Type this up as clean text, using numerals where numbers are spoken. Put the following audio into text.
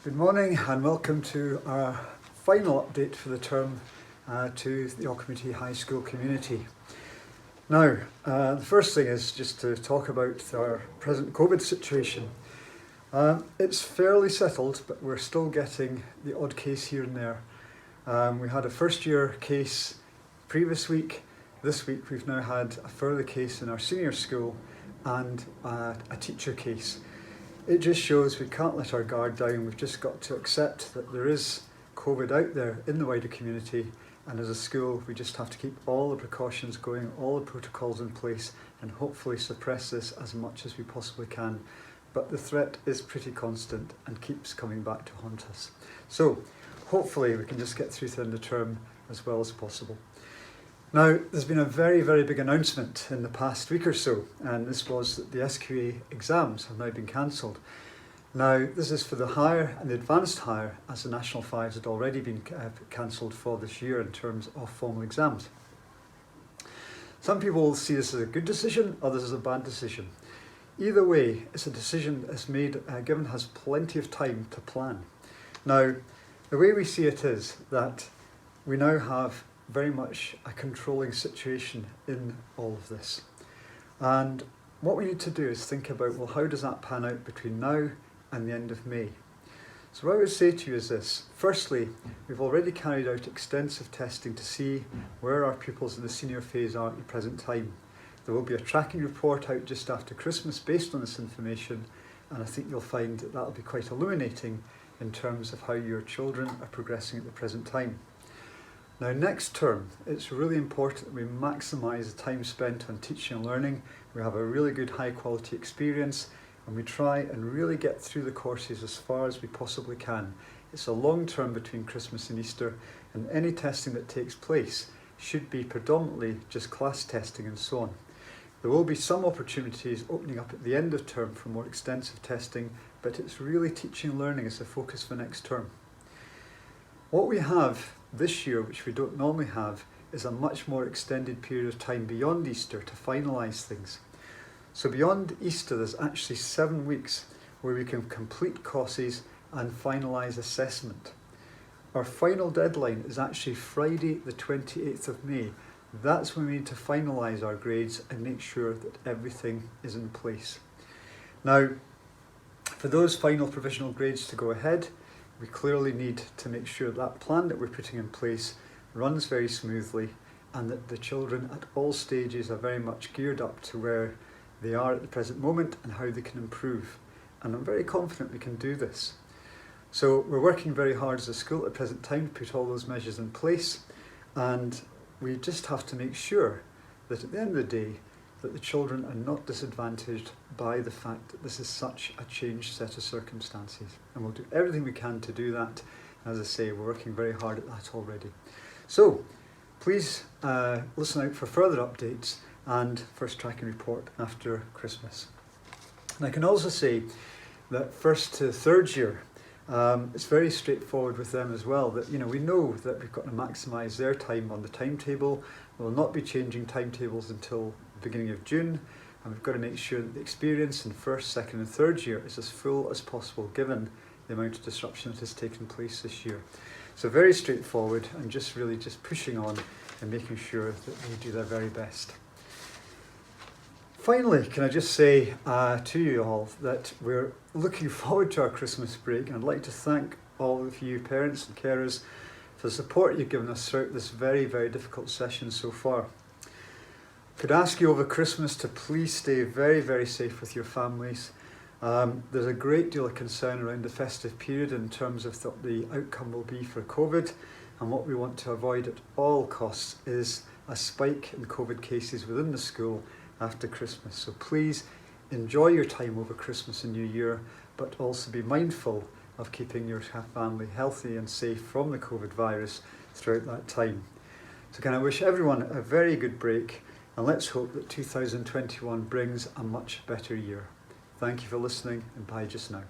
Good morning and welcome to our final update for the term to the Auchmuty High School community. Now, the first thing is just to talk about our present COVID situation. It's fairly settled, but we're still getting the odd case here and there. We had a first year case previous week. This week we've now had a further case in our senior school and a teacher case. It just shows we can't let our guard down. We've just got to accept that there is COVID out there in the wider community, and as a school we just have to keep all the precautions going, all the protocols in place, and hopefully suppress this as much as we possibly can. But the threat is pretty constant and keeps coming back to haunt us. So hopefully we can just get through to the end of term as well as possible. Now, there's been a very, very big announcement in the past week or so, and this was that the SQA exams have now been cancelled. Now, this is for the higher and the advanced higher, as the National 5s had already been cancelled for this year in terms of formal exams. Some people will see this as a good decision, others as a bad decision. Either way, it's a decision that's made, given has plenty of time to plan. Now, the way we see it is that we now have very much a controlling situation in all of this. And what we need to do is think about, well, how does that pan out between now and the end of May? So what I would say to you is this. Firstly, we've already carried out extensive testing to see where our pupils in the senior phase are at the present time. There will be a tracking report out just after Christmas based on this information, and I think you'll find that that'll be quite illuminating in terms of how your children are progressing at the present time. Now, next term, it's really important that we maximise the time spent on teaching and learning. We have a really good high quality experience, and we try and really get through the courses as far as we possibly can. It's a long term between Christmas and Easter, and any testing that takes place should be predominantly just class testing and so on. There will be some opportunities opening up at the end of term for more extensive testing, but it's really teaching and learning as the focus for next term. What we have this year, which we don't normally have, is a much more extended period of time beyond Easter to finalise things. So beyond Easter, there's actually 7 weeks where we can complete courses and finalise assessment. Our final deadline is actually Friday the 28th of May. That's when we need to finalise our grades and make sure that everything is in place. Now, for those final provisional grades to go ahead, we clearly need to make sure that plan that we're putting in place runs very smoothly, and that the children at all stages are very much geared up to where they are at the present moment and how they can improve. And I'm very confident we can do this. So we're working very hard as a school at the present time to put all those measures in place, and we just have to make sure that at the end of the day that the children are not disadvantaged by the fact that this is such a changed set of circumstances. And we'll do everything we can to do that. As I say, we're working very hard at that already. So please listen out for further updates and first tracking report after Christmas. And I can also say that first to third year, it's very straightforward with them as well, that we know that we've got to maximise their time on the timetable. We'll not be changing timetables until the beginning of June, and we've got to make sure that the experience in first, second and third year is as full as possible given the amount of disruption that has taken place this year. So very straightforward, and just really pushing on and making sure that they do their very best. Finally, can I just say to you all that we're looking forward to our Christmas break, and I'd like to thank all of you parents and carers for the support you've given us throughout this very, very difficult session so far. Could ask you over Christmas to please stay very, very safe with your families. There's a great deal of concern around the festive period in terms of what the outcome will be for COVID, and what we want to avoid at all costs is a spike in COVID cases within the school after Christmas. So please enjoy your time over Christmas and New Year, but also be mindful of keeping your family healthy and safe from the COVID virus throughout that time. So can I wish everyone a very good break, and let's hope that 2021 brings a much better year. Thank you for listening, and bye just now.